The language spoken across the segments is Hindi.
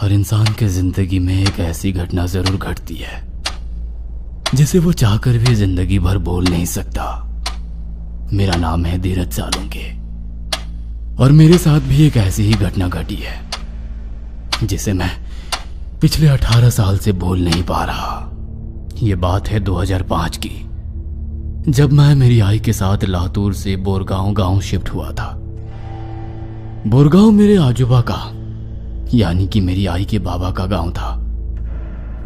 हर इंसान के जिंदगी में एक ऐसी घटना जरूर घटती है जिसे वो चाहकर भी जिंदगी भर बोल नहीं सकता। मेरा नाम है धीरज सालुंके और मेरे साथ भी एक ऐसी ही घटना घटी है जिसे मैं पिछले 18 साल से भूल नहीं पा रहा। ये बात है 2005 की, जब मैं मेरी आई के साथ लातूर से बोरगांव गांव शिफ्ट हुआ था। बोरगांव मेरे आजूबा का यानी कि मेरी आई के बाबा का गांव था।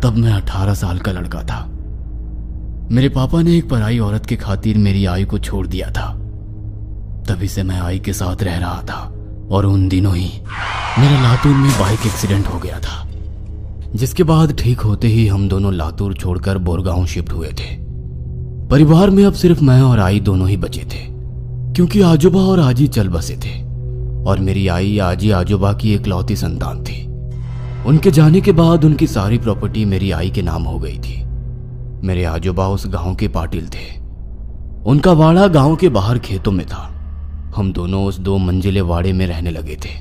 तब मैं 18 साल का लड़का था। मेरे पापा ने एक पराई औरत की खातिर मेरी आई को छोड़ दिया था। तभी से मैं आई के साथ रह रहा था और उन दिनों ही मेरा लातूर में बाइक एक्सीडेंट हो गया था, जिसके बाद ठीक होते ही हम दोनों लातूर छोड़कर बोरगांव शिफ्ट हुए थे। परिवार में अब सिर्फ मैं और आई दोनों ही बचे थे, क्योंकि आजोबा और आजी चल बसे थे और मेरी आई आजी आजोबा की इकलौती संतान थी। उनके जाने के बाद उनकी सारी प्रॉपर्टी मेरी आई के नाम हो गई थी। मेरे आजोबा उस गांव के पाटिल थे। उनका वाड़ा गांव के बाहर खेतों में था। हम दोनों उस 2 मंजिले वाड़े में रहने लगे थे।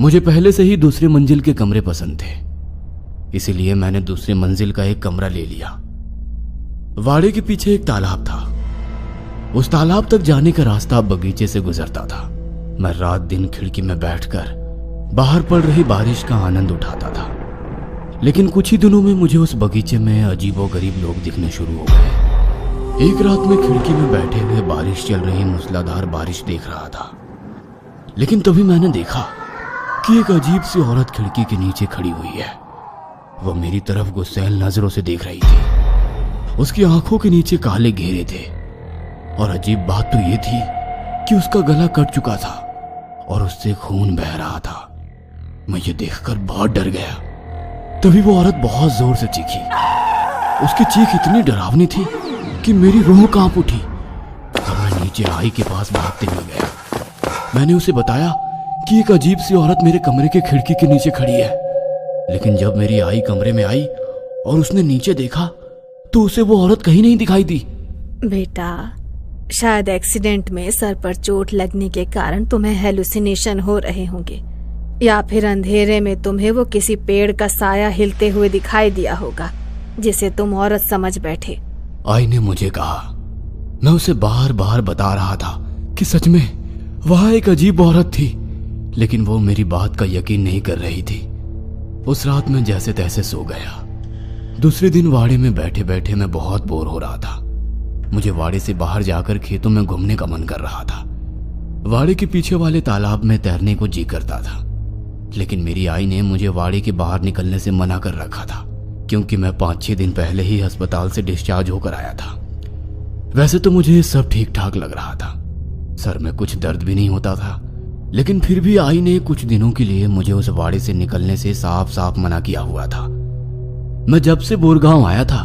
मुझे पहले से ही दूसरी मंजिल के कमरे पसंद थे, इसीलिए मैंने दूसरी मंजिल का एक कमरा ले लिया। वाड़े के पीछे एक तालाब था। उस तालाब तक जाने का रास्ता बगीचे से गुजरता था। मैं रात दिन खिड़की में बैठकर बाहर पड़ रही बारिश का आनंद उठाता था। लेकिन कुछ ही दिनों में मुझे उस बगीचे में अजीबोगरीब लोग दिखने शुरू हो गए। एक रात में खिड़की में बैठे हुए बारिश चल रही मूसलाधार बारिश देख रहा था, लेकिन तभी मैंने देखा कि एक अजीब सी औरत खिड़की के नीचे खड़ी हुई है। वह मेरी तरफ गुस्सैल नजरों से देख रही थी। उसकी आंखों के नीचे काले घेरे थे और अजीब बात तो यह थी कि उसका गला कट चुका था और उससे खून बह रहा था। मैं ये देखकर बहुत डर गया। तभी वो औरत बहुत जोर से चीखी। उसकी चीख इतनी डरावनी थी कि मेरी रूह कांप उठी और मैं नीचे आई के पास भागते हुए गया। मैंने उसे बताया कि एक अजीब सी औरत मेरे कमरे के खिड़की के नीचे खड़ी है। लेकिन जब मेरी आई कमरे में आई और उसने नीचे देखा तो उसे वो औरत कहीं नहीं दिखाई दी। बेटा, शायद एक्सीडेंट में सर पर चोट लगने के कारण तुम्हें हेलुसिनेशन हो रहे होंगे, या फिर अंधेरे में तुम्हें वो किसी पेड़ का साया हिलते हुए दिखाई दिया होगा जिसे तुम औरत समझ बैठे। आई ने मुझे कहा। मैं उसे बार बार बता रहा था कि सच में वहां एक अजीब औरत थी, लेकिन वो मेरी बात का यकीन नहीं कर रही थी। उस रात में जैसे तैसे सो गया। दूसरे दिन वाड़े में बैठे बैठे मैं बहुत बोर हो रहा था। मुझे वाड़े से बाहर जाकर खेतों में घूमने का मन कर रहा था। वाड़े के पीछे वाले तालाब में तैरने को जी करता था, लेकिन मेरी आई ने मुझे वाड़े के बाहर निकलने से मना कर रखा था, क्योंकि मैं 5-6 दिन पहले ही अस्पताल से डिस्चार्ज होकर आया था। वैसे तो मुझे सब ठीक ठाक लग रहा था, सर में कुछ दर्द भी नहीं होता था, लेकिन फिर भी आई ने कुछ दिनों के लिए मुझे उस वाड़े से निकलने से साफ साफ मना किया हुआ था। मैं जब से बोरगांव आया था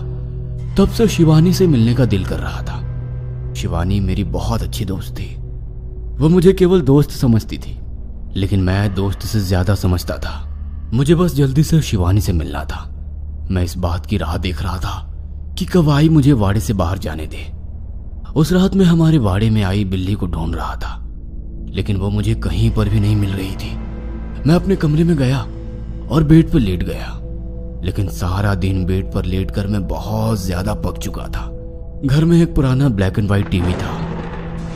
तब से शिवानी से मिलने का दिल कर रहा था। शिवानी मेरी बहुत अच्छी दोस्त थी। वो मुझे केवल दोस्त समझती थी, लेकिन मैं दोस्त से ज्यादा समझता था। मुझे बस जल्दी से शिवानी से मिलना था। मैं इस बात की राह देख रहा था कि कब आई मुझे वाड़े से बाहर जाने दे। उस रात में हमारे वाड़े में आई बिल्ली को ढूंढ रहा था, लेकिन वो मुझे कहीं पर भी नहीं मिल रही थी। मैं अपने कमरे में गया और बेड पर लेट गया, लेकिन सारा दिन बेड पर लेटकर मैं बहुत ज्यादा पक चुका था। घर में एक पुराना ब्लैक एंड व्हाइट टीवी था,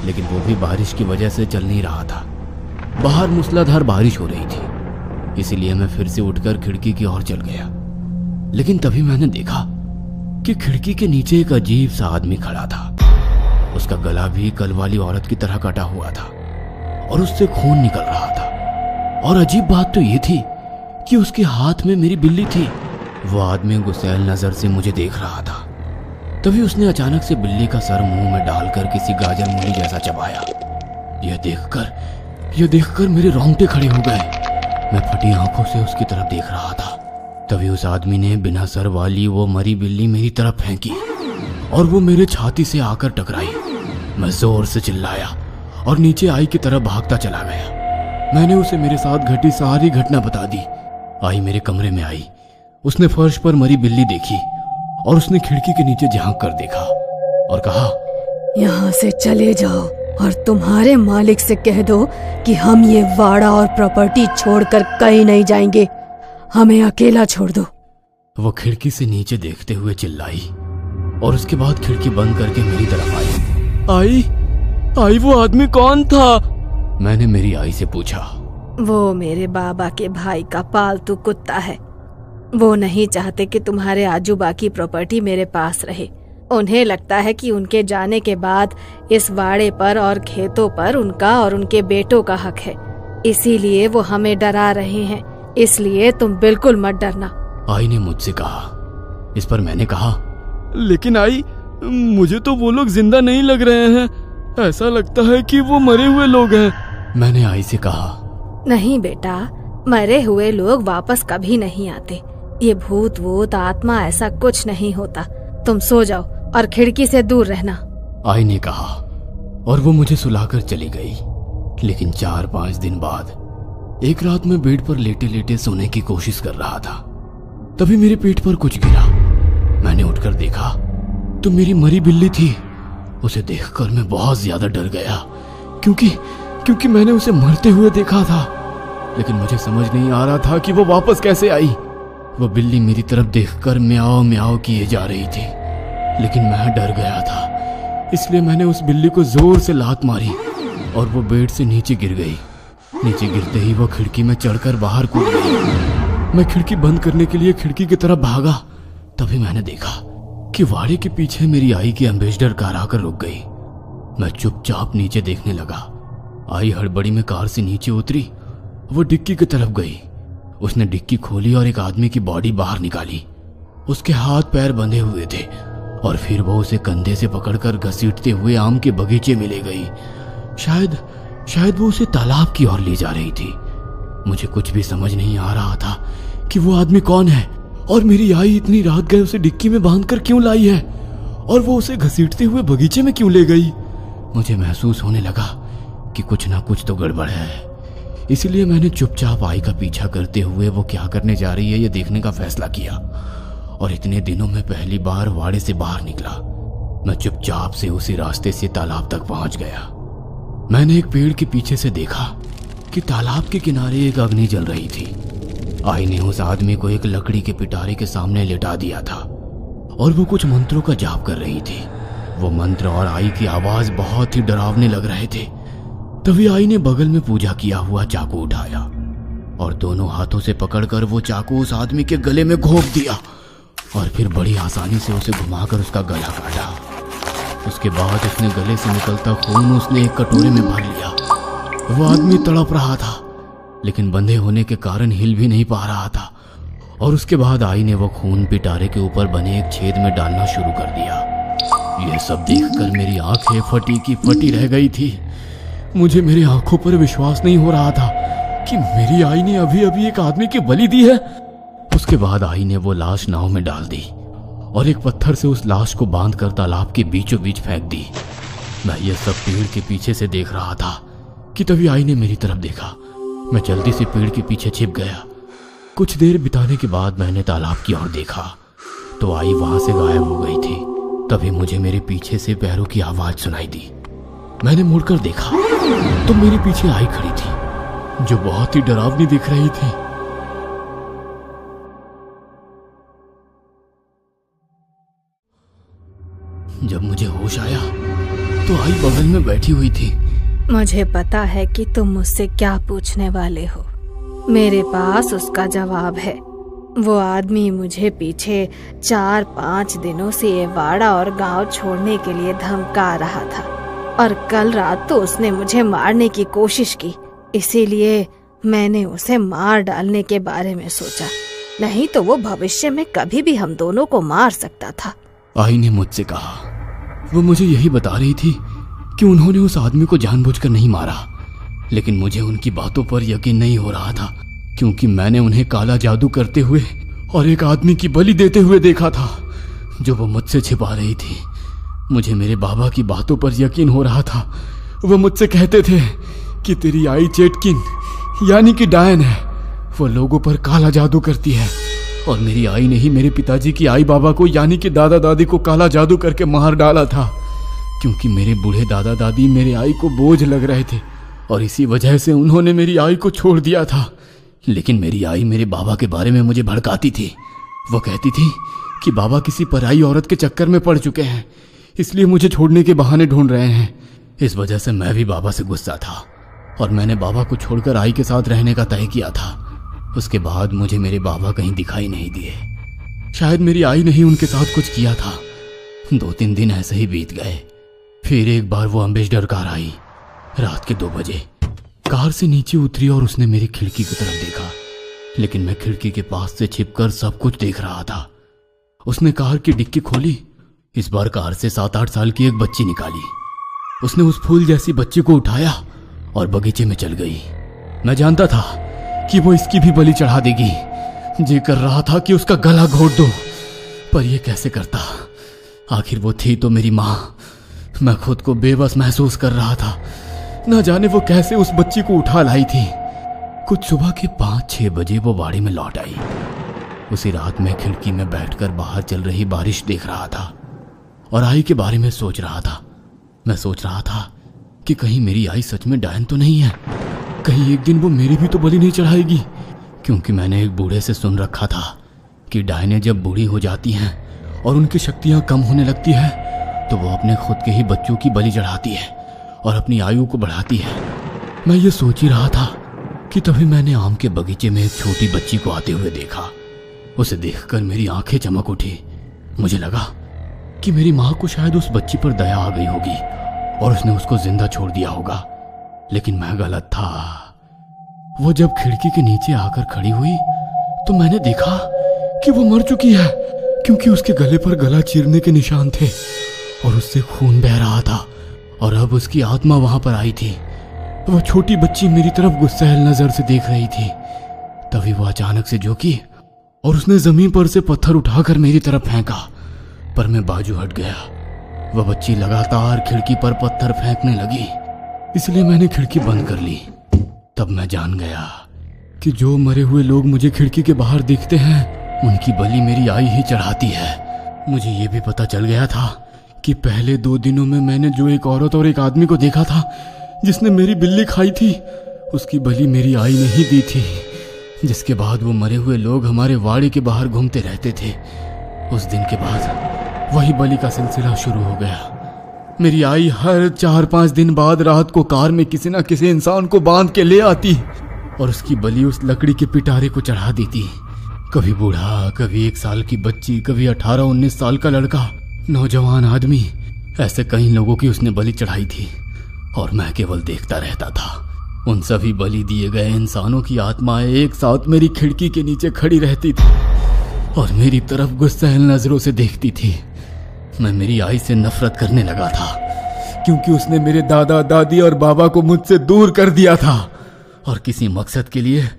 लेकिन वो भी बारिश की वजह से चल नहीं रहा था। बाहर मूसलाधार बारिश हो रही थी, इसीलिए मैं फिर से उठकर खिड़की की ओर चल गया। लेकिन तभी मैंने देखा कि खिड़की के नीचे एक अजीब सा आदमी खड़ा था। उसका गला भी कल वाली औरत की तरह कटा हुआ था और उससे खून निकल रहा था। और अजीब बात तो ये थी कि उसके हाथ में मेरी बिल्ली थी। वो आदमी गुस्सैल नजर से मुझे देख रहा था। तभी उसने अचानक से बिल्ली का सर मुंह में डालकर किसी गाजर मूली जैसा चबाया। यह देखकर मेरे रोंगटे खड़े हो गए। मैं फटी आंखों से उसकी तरफ देख रहा था। तभी उस आदमी ने बिना सर वाली वो मरी बिल्ली मेरी तरफ फेंकी और वो मेरे छाती से आकर टकराई। मैं जोर से चिल्लाया और नीचे आई की तरफ भागता चला गया। मैंने उसे मेरे साथ घटी सारी घटना बता दी। आई मेरे कमरे में आई। उसने फर्श पर मरी बिल्ली देखी और उसने खिड़की के नीचे झांक कर देखा और कहा, यहाँ से चले जाओ और तुम्हारे मालिक से कह दो कि हम ये वाड़ा और प्रॉपर्टी छोड़कर कहीं नहीं जाएंगे। हमें अकेला छोड़ दो। वो खिड़की से नीचे देखते हुए चिल्लाई और उसके बाद खिड़की बंद करके मेरी तरफ आई। आई वो आदमी कौन था? मैंने मेरी आई से पूछा। वो मेरे बाबा के भाई का पालतू कुत्ता है। वो नहीं चाहते कि तुम्हारे आजूबा की प्रॉपर्टी मेरे पास रहे। उन्हें लगता है कि उनके जाने के बाद इस वाड़े पर और खेतों पर उनका और उनके बेटों का हक है, इसीलिए वो हमें डरा रहे हैं। इसलिए तुम बिल्कुल मत डरना। आई ने मुझसे कहा। इस पर मैंने कहा, लेकिन आई, मुझे तो वो लोग जिंदा नहीं लग रहे हैं, ऐसा लगता है कि वो मरे हुए लोग हैं। मैंने आई से कहा, नहीं बेटा, मरे हुए लोग वापस कभी नहीं आते। ये भूत वूत आत्मा ऐसा कुछ नहीं होता। तुम सो जाओ और खिड़की से दूर रहना। आई ने कहा और वो मुझे सुलाकर चली गई। लेकिन 4-5 दिन बाद एक रात मैं बेड पर लेटे लेटे सोने की कोशिश कर रहा था, तभी मेरे पेट पर कुछ गिरा। मैंने उठकर देखा तो मेरी मरी बिल्ली थी। उसे देखकर मैं बहुत ज्यादा डर गया, क्योंकि मैंने उसे मरते हुए देखा था। लेकिन मुझे समझ नहीं आ रहा था कि वो वापस कैसे आई। वो बिल्ली मेरी तरफ देखकर म्याओ म्याओ किए जा रही थी, लेकिन मैं डर गया था, इसलिए मैंने उस बिल्ली को जोर से लात मारी और वो बेड से नीचे गिर गई। नीचे गिरते ही वो खिड़की में चढ़कर बाहर कूद गई। मैं खिड़की बंद करने के लिए खिड़की की तरफ भागा, तभी मैंने देखा कि वाड़े के पीछे मेरी आई की एम्बेसडर कार आकर रुक गई। मैं चुपचाप नीचे देखने लगा। आई हड़बड़ी में कार से नीचे उतरी। वो डिक्की की तरफ गई। उसने डिक्की खोली और एक आदमी की बॉडी बाहर निकाली। उसके हाथ पैर बंधे हुए थे और फिर वो उसे कंधे से पकड़कर घसीटते हुए आम के बगीचे में ले गई। शायद वो उसे तालाब की ओर ले जा रही थी। मुझे कुछ भी समझ नहीं आ रहा था कि वो आदमी कौन है और मेरी आई इतनी रात गए उसे डिक्की में बांधकर क्यों लाई है और वो उसे घसीटते हुए बगीचे में क्यों ले गई। मुझे महसूस होने लगा कि कुछ ना कुछ तो गड़बड़ है। इसीलिए मैंने चुपचाप आई का पीछा करते हुए वो क्या करने जा रही है ये देखने का फैसला किया और इतने दिनों में पहली बार वाड़े से बाहर निकला। मैं चुपचाप से उसी रास्ते से तालाब तक पहुंच गया। मैंने एक पेड़ के पीछे से देखा कि तालाब के किनारे एक अग्नि जल रही थी। आई ने उस आदमी को एक लकड़ी के पिटारे के सामने लेटा दिया था और वो कुछ मंत्रों का जाप कर रही थी। वो मंत्र और आई की आवाज बहुत ही डरावने लग रहे थे। तभी आई ने बगल में पूजा किया हुआ चाकू उठाया और दोनों हाथों से पकड़कर वो चाकू उस आदमी के गले में घोंप दिया और फिर बड़ी आसानी से उसे घुमाकर उसका गला काटा। उसके बाद उसने गले से निकलता खून उसने एक कटोरे में भर लिया। वो आदमी तड़प रहा था, लेकिन बंधे होने के कारण हिल भी नहीं पा रहा था। और उसके बाद आई ने वो खून पिटारे के ऊपर बने एक छेद में डालना शुरू कर दिया। यह सब देखकर मेरी आंखें फटी की फटी रह गई थी। मुझे मेरी आंखों पर विश्वास नहीं हो रहा था कि मेरी आई ने अभी अभी एक आदमी की बलि दी है। उसके बाद आई ने वो लाश नाव में डाल दी और एक पत्थर से उस लाश को बांधकर तालाब के बीचों बीच फेंक दी। मैं ये सब पेड़ के पीछे से देख रहा था कि तभी आई ने मेरी तरफ देखा। मैं जल्दी से पेड़ के पीछे छिप गया। कुछ देर बिताने के बाद मैंने तालाब की ओर देखा तो आई वहां से गायब हो गई थी। तभी मुझे मेरे पीछे से पैरों की आवाज सुनाई दी। मैंने मुड़कर देखा तो मेरे पीछे आई खड़ी थी, जो बहुत ही डरावनी दिख रही थी। जब मुझे होश आया तो आई बगल में बैठी हुई थी। मुझे पता है कि तुम मुझसे क्या पूछने वाले हो। मेरे पास उसका जवाब है। वो आदमी मुझे पीछे 4-5 दिनों से ये वाड़ा और गांव छोड़ने के लिए धमका रहा था और कल रात तो उसने मुझे मारने की कोशिश की। इसीलिए मैंने उसे मार डालने के बारे में सोचा, नहीं तो वो भविष्य में कभी भी हम दोनों को मार सकता था। आई ने मुझसे कहा। वो मुझे यही बता रही थी कि उन्होंने उस आदमी को जानबूझकर नहीं मारा, लेकिन मुझे उनकी बातों पर यकीन नहीं हो रहा था क्योंकि मैंने उन्हें काला जादू करते हुए और एक आदमी की बलि देते हुए देखा था जो वो मुझसे छिपा रही थी। मुझे मेरे बाबा की बातों पर यकीन हो रहा था। वो मुझसे कहते थे कि तेरी आई चेटकिन यानी कि डायन है, वो लोगों पर काला जादू करती है और मेरी आई ने ही मेरे पिताजी की आई बाबा को यानी कि दादा दादी को काला जादू करके मार डाला था क्योंकि मेरे बूढ़े दादा दादी मेरे आई को बोझ लग रहे थे और इसी वजह से उन्होंने मेरी आई को छोड़ दिया था। लेकिन मेरी आई मेरे बाबा के बारे में मुझे भड़काती थी। वो कहती थी कि बाबा किसी पराई औरत के चक्कर में पड़ चुके हैं, इसलिए मुझे छोड़ने के बहाने ढूंढ रहे हैं। इस वजह से मैं भी बाबा से गुस्सा था और मैंने बाबा को छोड़कर आई के साथ रहने का तय किया था। उसके बाद मुझे मेरे बाबा कहीं दिखाई नहीं दिए। शायद मेरी आई ने ही उनके साथ कुछ किया था। 2-3 दिन ऐसे ही बीत गए। फिर एक बार वो अम्बेसडर कार आई रात के 2 बजे। कार से नीचे उतरी और उसने मेरी खिड़की की तरफ देखा, लेकिन मैं खिड़की के पास से छिपकर सब कुछ देख रहा था। उसने कार की डिक्की खोली। इस बार कार से 7-8 साल की एक बच्ची निकाली। उसने उस फूल जैसी बच्ची को उठाया और बगीचे में चल गई। मैं जानता था कि वो इसकी भी बलि चढ़ा देगी। जी कर रहा था कि उसका गला घोट दो, पर यह कैसे करता। आखिर वो थी तो मेरी माँ। मैं खुद को बेबस महसूस कर रहा था। न जाने वो कैसे उस बच्ची को उठा लाई थी। कुछ सुबह के 5-6 बजे वो बाड़ी में लौट आई। उसी रात मैं खिड़की में बैठकर बाहर चल रही बारिश देख रहा था और आई के बारे में सोच रहा था। मैं सोच रहा था कि कहीं मेरी आई सच में डायन तो नहीं है। कहीं एक दिन वो मेरी भी तो बलि नहीं चढ़ाएगी, क्योंकि मैंने एक बूढ़े से सुन रखा था कि डायनें जब बूढ़ी हो जाती हैं और उनकी शक्तियां कम होने लगती है तो वो अपने खुद के ही बच्चों की बलि चढ़ाती है और अपनी आयु को बढ़ाती है। मैं ये सोच ही रहा था कि तभी मैंने आम के बगीचे में एक छोटी बच्ची को आते हुए देखा। उसे देखकर मेरी आंखें चमक उठी। मुझे लगा कि मेरी माँ को शायद उस बच्ची पर दया आ गई होगी और उसने उसको जिंदा छोड़ दिया होगा, लेकिन मैं गलत था। वो जब खिड़की के नीचे आकर खड़ी हुई तो मैंने देखा कि वो मर चुकी है, क्योंकि उसके गले पर गला चीरने के निशान थे और उससे खून बह रहा था और अब उसकी आत्मा वहां पर आई थी। वो छोटी बच्ची मेरी तरफ गुस्सैल नजर से देख रही थी। तभी वो अचानक से झुकी और उसने जमीन पर से पत्थर उठाकर मेरी तरफ फेंका, पर मैं बाजू हट गया। वह बच्ची लगातार खिड़की पर पत्थर फेंकने लगी, इसलिए मैंने खिड़की बंद कर ली। तब मैं जान गया कि जो मरे हुए लोग मुझे खिड़की के बाहर दिखते हैं उनकी बलि मेरी आई ही चढ़ाती है। मुझे ये भी पता चल गया था कि पहले 2 दिनों में मैंने जो एक औरत और एक आदमी को देखा था जिसने मेरी बिल्ली खाई थी, उसकी बलि मेरी आई ने ही दी थी। जिसके बाद वो मरे हुए लोग हमारे वाड़ी के बाहर घूमते रहते थे। उस दिन के बाद वही बलि का सिलसिला शुरू हो गया। मेरी आई हर 4-5 दिन बाद रात को कार में किसी न किसी इंसान को बांध के ले आती और उसकी बलि उस लकड़ी के पिटारे को चढ़ा देती। कभी बूढ़ा, कभी 1 साल की बच्ची, कभी 18-19 साल का लड़का, नौजवान आदमी, ऐसे कई लोगों की उसने बलि चढ़ाई थी और मैं केवल देखता रहता था। उन सभी बलि दिए गए इंसानों की आत्माएं एक साथ मेरी खिड़की के नीचे खड़ी रहती थी और मेरी तरफ गुस्सैल नजरों से देखती थी। मैं मेरी आई से नफरत करने लगा था, क्योंकि उसने मेरे दादा दादी और बाबा को मुझसे दूर कर दिया था और किसी मकसद के लिए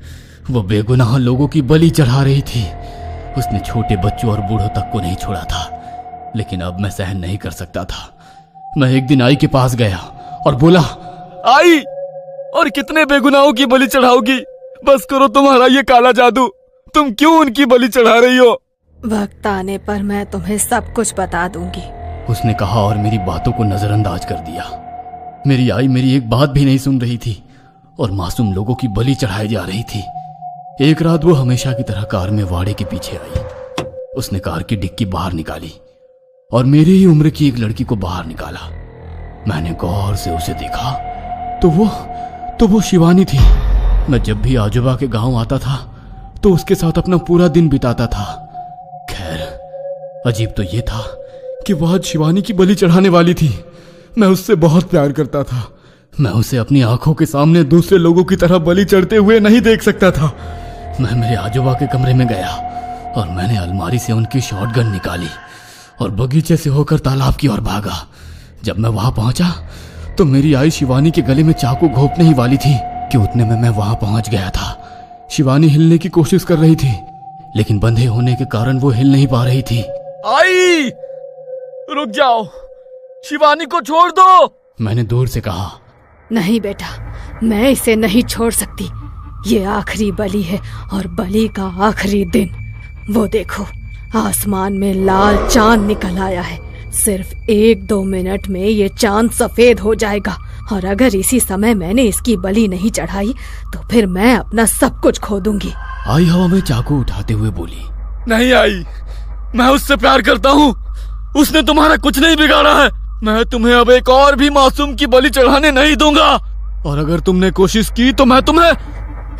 वो बेगुनाह लोगों की बलि चढ़ा रही थी। उसने छोटे बच्चों और बूढ़ों तक को नहीं छोड़ा था, लेकिन अब मैं सहन नहीं कर सकता था। मैं एक दिन आई के पास गया और बोला, आई, और कितने बेगुनाहों की बलि चढ़ाओगी? बस करो तुम्हारा ये काला जादू। तुम क्यों उनकी बलि चढ़ा रही हो? वक्त आने पर मैं तुम्हें सब कुछ बता दूंगी, उसने कहा और मेरी बातों को नजरअंदाज कर दिया। मेरी आई मेरी एक बात भी नहीं सुन रही थी और मासूम लोगों की बलि चढ़ाई जा रही थी। एक रात वो हमेशा की तरह कार में वाड़े के पीछे आई। उसने कार की डिक्की बाहर निकाली और मेरी ही उम्र की एक लड़की को बाहर निकाला। मैंने गौर से उसे देखा तो वो शिवानी थी। मैं जब भी आजोबा के गांव आता था तो उसके साथ अपना पूरा दिन बिताता था। खैर, अजीब तो ये था कि वह आज शिवानी की बलि चढ़ाने वाली थी। मैं उससे बहुत प्यार करता था। मैं उसे अपनी आंखों के सामने दूसरे लोगों की तरह बलि चढ़ते हुए नहीं देख सकता था। मैं मेरे आजोबा के कमरे में गया और मैंने अलमारी से उनकी शॉटगन निकाली और बगीचे से होकर तालाब की ओर भागा। जब मैं वहां पहुंचा तो मेरी आई शिवानी के गले में चाकू घोंपने ही वाली थी कि उतने में मैं वहां पहुंच गया था। शिवानी हिलने की कोशिश कर रही थी, लेकिन बंधे होने के कारण वो हिल नहीं पा रही थी। आई, रुक जाओ, शिवानी को छोड़ दो, मैंने दूर से कहा। नहीं बेटा, मैं इसे नहीं छोड़ सकती। ये आखिरी बलि है और बलि का आखिरी दिन। वो देखो, आसमान में लाल चांद निकल आया है। सिर्फ 1-2 मिनट में ये चांद सफेद हो जाएगा और अगर इसी समय मैंने इसकी बलि नहीं चढ़ाई तो फिर मैं अपना सब कुछ खो दूंगी। आई हवा में चाकू उठाते हुए बोली, नहीं आई, मैं उससे प्यार करता हूँ, उसने तुम्हारा कुछ नहीं बिगाड़ा है। मैं तुम्हें अब एक और भी मासूम की बलि चढ़ाने नहीं दूंगा, और अगर तुमने कोशिश की तो मैं तुम्हें।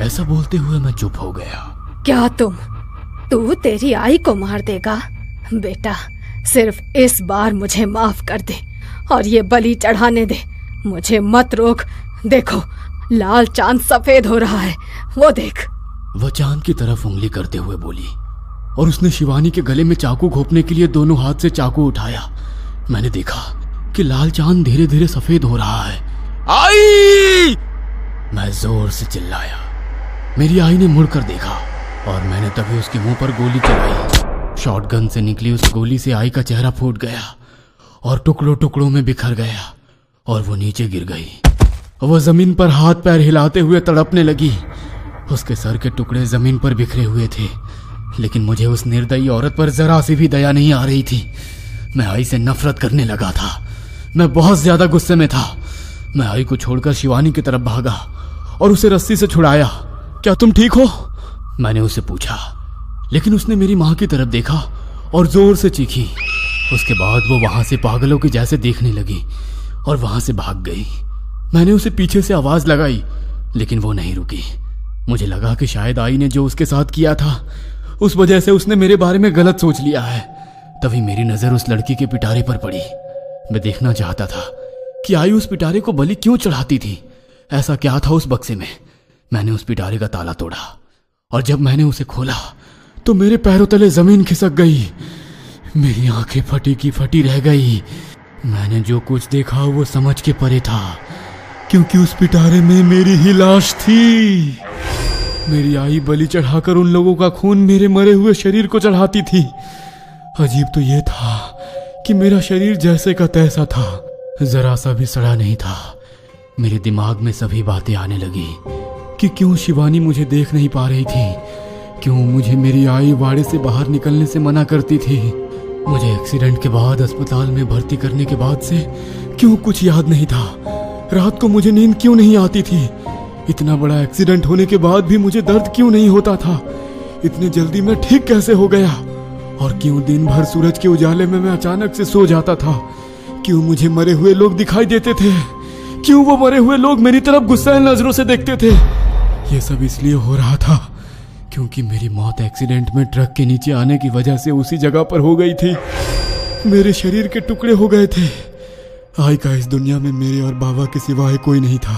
ऐसा बोलते हुए मैं चुप हो गया। क्या तू तेरी आई को मार देगा? बेटा, सिर्फ इस बार मुझे माफ कर दे और ये बलि चढ़ाने दे, मुझे मत रोक। देखो, लाल चांद सफेद हो रहा है, वो देख। वह चांद की तरफ उंगली करते हुए बोली, और उसने शिवानी के गले में चाकू घोंपने के लिए दोनों हाथ से चाकू उठाया। मैंने देखा कि लाल चांद धीरे धीरे सफेद हो रहा है। आई! मैं जोर से चिल्लाया। मेरी आई ने मुड़कर देखा और मैंने तभी उसके मुंह पर गोली चलाई। शॉटगन से निकली उस गोली से आई का चेहरा फूट गया और टुकड़ों टुकड़ों में बिखर गया और वो नीचे गिर गई। वो जमीन पर हाथ पैर हिलाते हुए तड़पने लगी। उसके सर के टुकड़े जमीन पर बिखरे हुए थे, लेकिन मुझे उस निर्दयी औरत पर जरा सी भी दया नहीं आ रही थी। मैं आई से नफरत करने लगा था। मैं बहुत ज्यादा गुस्से में था। मैं आई को छोड़कर शिवानी की तरफ भागा और उसे रस्सी से छुड़ाया। क्या तुम ठीक हो? मैंने उसे पूछा, लेकिन उसने मेरी मां की तरफ देखा और जोर से चीखी। उसके बाद वो वहां से पागलों की जैसे देखने लगी और वहां से भाग गई। मैंने उसे पीछे से आवाज लगाई, लेकिन वो नहीं रुकी। मुझे लगा कि शायद आई ने जो उसके साथ किया था उस वजह से उसने मेरे बारे में गलत सोच लिया है। तभी मेरी नजर उस लड़की के पिटारे पर पड़ी। मैं देखना चाहता था कि आई उस पिटारे को बलि क्यों चढ़ाती थी। ऐसा क्या था उस बक्से में? मैंने उस पिटारे का ताला तोड़ा और जब मैंने उसे खोला तो मेरे पैरों तले जमीन खिसक गई। मेरी आंखें फटी की फटी रह गई। मैंने जो कुछ देखा वो समझ के परे था, क्योंकि उस पिटारे में मेरी ही लाश थी। मेरी आई बलि चढ़ाकर उन लोगों का खून मेरे मरे हुए शरीर को चढ़ाती थी। अजीब तो यह था कि मेरा शरीर जैसे का तैसा था, जरा सा भी सड़ा नहीं था। मेरे दिमाग में सभी बातें आने लगी कि क्यों शिवानी मुझे देख नहीं पा रही थी, क्यों मुझे मेरी आई वाड़े से बाहर निकलने से मना करती थी, मुझे एक्सीडेंट के बाद अस्पताल में भर्ती करने के बाद से क्यों कुछ याद नहीं था, रात को मुझे नींद क्यों नहीं आती थी, इतना बड़ा एक्सीडेंट होने के बाद भी मुझे दर्द क्यों नहीं होता था, इतनी जल्दी मैं ठीक कैसे हो गया, और क्यों दिन भर सूरज के उजाले में मैं अचानक से सो जाता था, क्यों मुझे मरे हुए लोग दिखाई देते थे, क्यों वो मरे हुए लोग मेरी तरफ गुस्सैल नजरों से देखते थे। ये सब इसलिए हो रहा था क्योंकि मेरी मौत एक्सीडेंट में ट्रक के नीचे आने की वजह से उसी जगह पर हो गई थी। मेरे शरीर के टुकड़े हो गए थे। आई का इस दुनिया में मेरे और बाबा के सिवाय कोई नहीं था।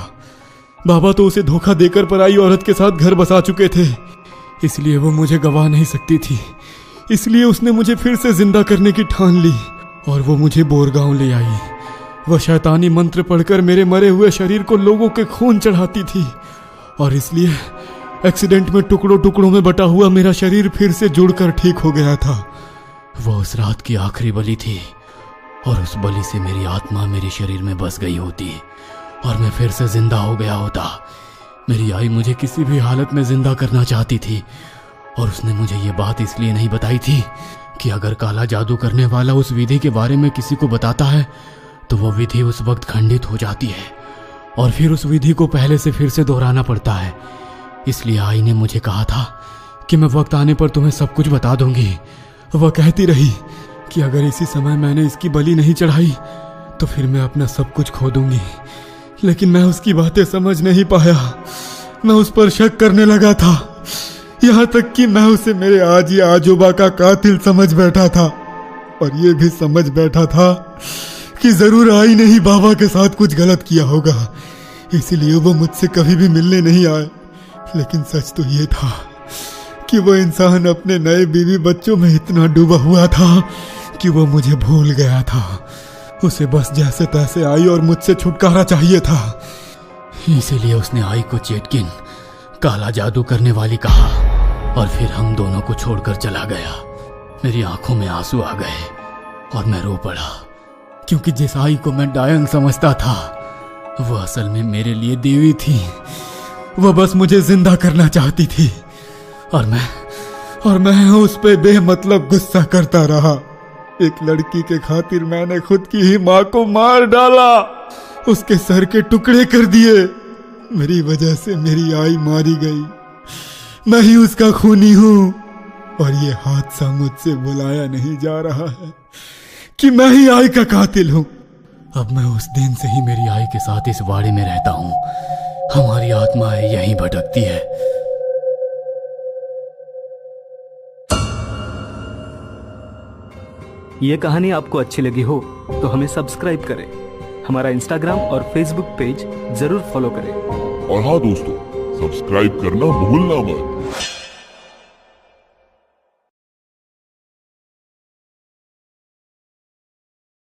बाबा तो उसे धोखा देकर पराई औरत के साथ घर बसा चुके थे, इसलिए वो मुझे गवा नहीं सकती थी। इसलिए उसने मुझे फिर से जिंदा करने की ठान ली और वो मुझे बोरगांव ले आई। वह शैतानी मंत्र पढ़कर मेरे मरे हुए शरीर को लोगों के खून चढ़ाती थी और इसलिए एक्सीडेंट में टुकड़ों टुकड़ों में बटा हुआ मेरा शरीर फिर से जुड़कर ठीक हो गया था। वह उस रात की आखिरी बलि थी और उस बलि से मेरी आत्मा मेरे शरीर में बस गई होती और मैं फिर से जिंदा हो गया होता। मेरी आई मुझे किसी भी हालत में जिंदा करना चाहती थी और उसने मुझे ये बात इसलिए नहीं बताई थी कि अगर काला जादू करने वाला उस विधि के बारे में किसी को बताता है तो वो विधि उस वक्त खंडित हो जाती है और फिर उस विधि को पहले से फिर से दोहराना पड़ता है। इसलिए आई ने मुझे कहा था कि मैं वक्त आने पर तुम्हें सब कुछ बता दूंगी। वह कहती रही कि अगर इसी समय मैंने इसकी बलि नहीं चढ़ाई तो फिर मैं अपना सब कुछ खो दूंगी, लेकिन मैं उसकी बातें समझ नहीं पाया। मैं उस पर शक करने लगा था, यहाँ तक कि मैं उसे मेरे आजी आजोबा का कातिल समझ बैठा था और ये भी समझ बैठा था कि जरूर आई ने ही बाबा के साथ कुछ गलत किया होगा, इसीलिए वो मुझसे कभी भी मिलने नहीं आए। लेकिन सच तो ये था कि वो इंसान अपने नए बीवी बच्चों में इतना डूबा हुआ था कि वो मुझे भूल गया था। उसे बस जैसे तैसे आई और मुझसे छुटकारा चाहिए था। इसीलिए उसने आई को चेटकिन काला जादू करने वाली कहा और फिर हम दोनों को छोड़कर चला गया। मेरी आंखों में आंसू आ गए और मैं रो पड़ा, क्योंकि जिस आई को मैं डायन समझता था वो असल में मेरे लिए देवी थी। वह बस मुझे जिंदा करना चाहती थी और मैं उस पे बेमतलब गुस्सा करता रहा। एक लड़की के खातिर मैंने खुद की ही माँ को मार डाला। उसके सर के टुकड़े कर दिए। मेरी वजह से मेरी आई मारी गई। मैं ही उसका खूनी हूं और ये हादसा मुझसे बुलाया नहीं जा रहा है कि मैं ही आई का कातिल हूं। अब मैं उस दिन से ही मेरी आई के साथ इस वाड़े में रहता हूँ। हमारी आत्माएं यहीं भटकती है। ये कहानी आपको अच्छी लगी हो तो हमें सब्सक्राइब करें, हमारा इंस्टाग्राम और फेसबुक पेज जरूर फॉलो करें। और हाँ दोस्तों, सब्सक्राइब करना भूलना मत।